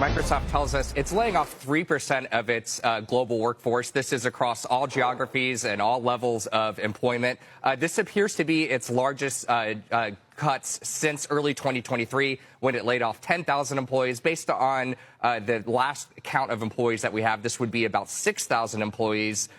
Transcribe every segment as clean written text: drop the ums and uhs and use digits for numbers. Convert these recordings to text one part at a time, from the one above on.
Microsoft tells us it's laying off 3% of its global workforce. This is across all geographies and all levels of employment. This appears to be its largest cuts since early 2023, when it laid off 10,000 employees. Based on the last count of employees that we have, this would be about 6,000 employees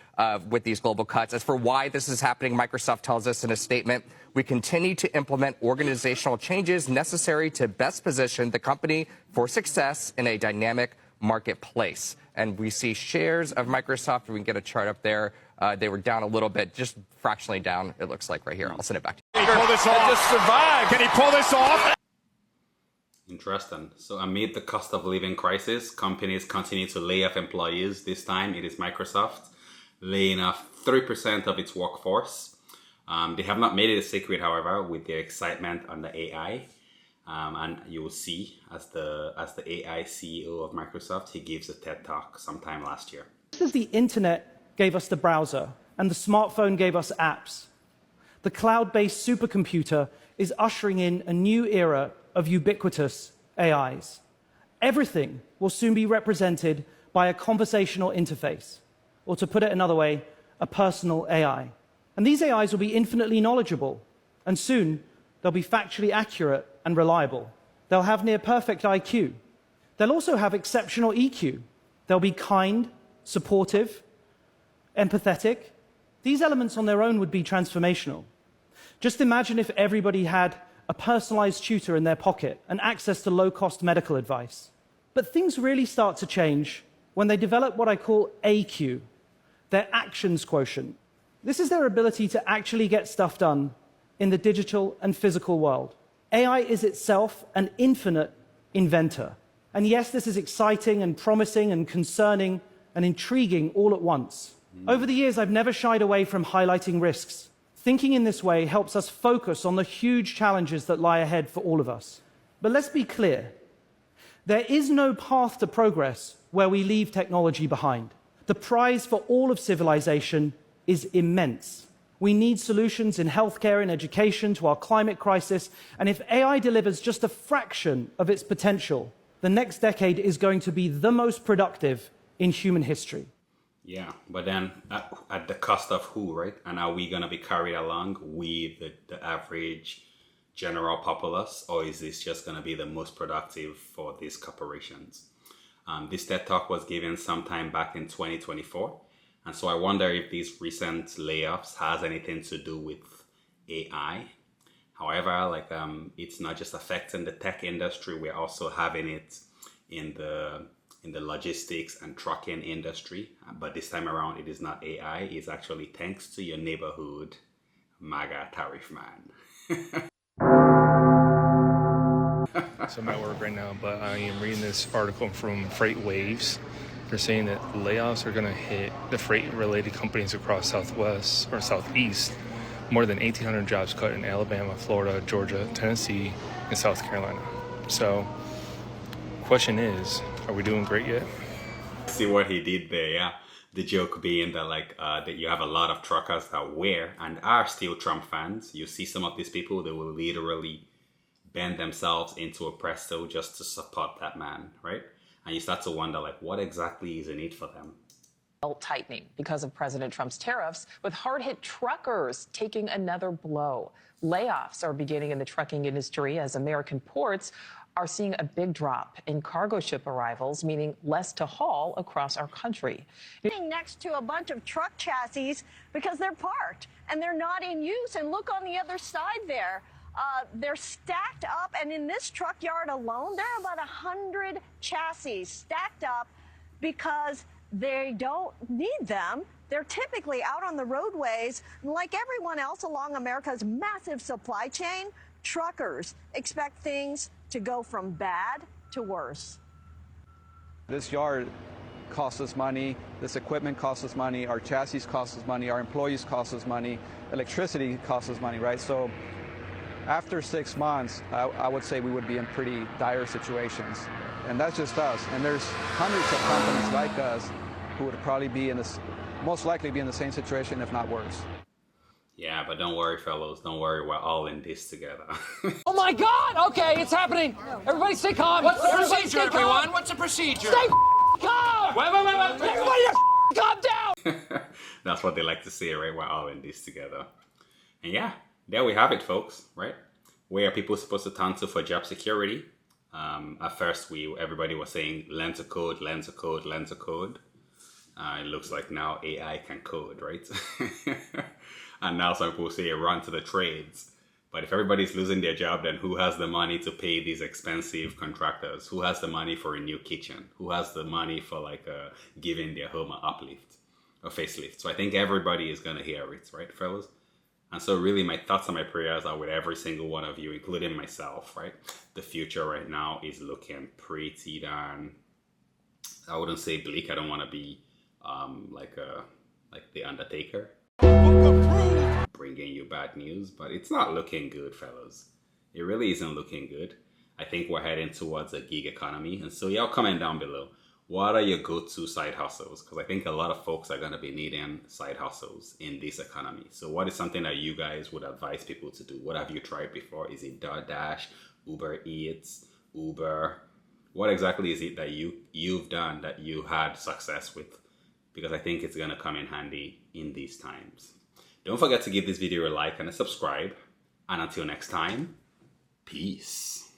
with these global cuts. As for why this is happening, Microsoft tells us in a statement, we continue to implement organizational changes necessary to best position the company for success in a dynamic marketplace. And we see shares of Microsoft. We can get a chart up there. They were down a little bit, just fractionally down, it looks like right here. I'll send it back to you. Can he pull this off? Just survive. Can he pull this off? Interesting. So amid the cost of living crisis, companies continue to lay off employees. This time it is Microsoft laying off 3% of its workforce. They have not made it a secret, however, with their excitement on the AI. And you will see as the AI CEO of Microsoft, he gives a TED Talk sometime last year. Just as the internet gave us the browser and the smartphone gave us apps, the cloud-based supercomputer is ushering in a new era of ubiquitous AIs. Everything will soon be represented by a conversational interface, or to put it another way, a personal AI. And these AIs will be infinitely knowledgeable, and soon they'll be factually accurate and reliable. They'll have near perfect IQ. They'll also have exceptional EQ. They'll be kind, supportive, empathetic. These elements on their own would be transformational. Just imagine if everybody had a personalized tutor in their pocket and access to low-cost medical advice. But things really start to change when they develop what I call AQ, their actions quotient. This is their ability to actually get stuff done in the digital and physical world. AI is itself an infinite inventor. And yes, this is exciting and promising and concerning and intriguing all at once. Over the years, I've never shied away from highlighting risks. Thinking in this way helps us focus on the huge challenges that lie ahead for all of us. But let's be clear. There is no path to progress where we leave technology behind. The prize for all of civilization is immense. We need solutions in healthcare and education to our climate crisis, and if AI delivers just a fraction of its potential, the next decade is going to be the most productive in human history. Yeah, but then at the cost of who, right? And are we going to be carried along with the average general populace, or is this just going to be the most productive for these corporations? This TED Talk was given sometime back in 2024. And so I wonder if these recent layoffs has anything to do with AI. However, it's not just affecting the tech industry. We're also having it in the logistics and trucking industry. But this time around, it is not AI. It's actually thanks to your neighborhood MAGA tariff man. So I'm at work right now, but I am reading this article from Freight Waves. They're saying that layoffs are going to hit the freight-related companies across Southwest or Southeast. More than 1,800 jobs cut in Alabama, Florida, Georgia, Tennessee, and South Carolina. So, question is, are we doing great yet? See what he did there, yeah. The joke being that that you have a lot of truckers that were and are still Trump fans. You see some of these people, they will literally bend themselves into a presto just to support that man, right? And you start to wonder, what exactly is in it for them? Belt tightening because of President Trump's tariffs, with hard-hit truckers taking another blow. Layoffs are beginning in the trucking industry as American ports are seeing a big drop in cargo ship arrivals, meaning less to haul across our country. Next to a bunch of truck chassis because they're parked and they're not in use. And look on the other side there. They're stacked up, and in this truck yard alone, there are about 100 chassis stacked up because they don't need them. They're typically out on the roadways. Like everyone else along America's massive supply chain, truckers expect things to go from bad to worse. This yard costs us money, this equipment costs us money, our chassis costs us money, our employees cost us money, electricity costs us money, right? So after 6 months, I would say we would be in pretty dire situations. And that's just us. And there's hundreds of companies like us who would probably be most likely be in the same situation, if not worse. Yeah, but don't worry, fellows. Don't worry. We're all in this together. Oh my God! Okay, it's happening. Everybody stay calm. What's the Everybody procedure, stay calm. everyone? What's the procedure? Stay calm. Wait. Everybody calm down. That's what they like to say, right? We're all in this together. And yeah, there we have it, folks, right? Where are people supposed to turn to for job security? At first, everybody was saying lens of code. It looks like now AI can code, right? And now some people say run to the trades. But if everybody's losing their job, then who has the money to pay these expensive contractors? Who has the money for a new kitchen? Who has the money for giving their home an uplift or facelift? So I think everybody is going to hear it, right, fellas? And so really my thoughts and my prayers are with every single one of you, including myself, right? The future right now is looking pretty darn, I wouldn't say bleak. I don't want to be like the Undertaker, bringing you bad news, but it's not looking good, fellas. It really isn't looking good. I think we're heading towards a gig economy. And so y'all comment down below, what are your go-to side hustles? Because I think a lot of folks are going to be needing side hustles in this economy. So what is something that you guys would advise people to do? What have you tried before? Is it DoorDash, Uber Eats, Uber? What exactly is it that you've done that you had success with? Because I think it's going to come in handy in these times. Don't forget to give this video a like and a subscribe. And until next time, peace.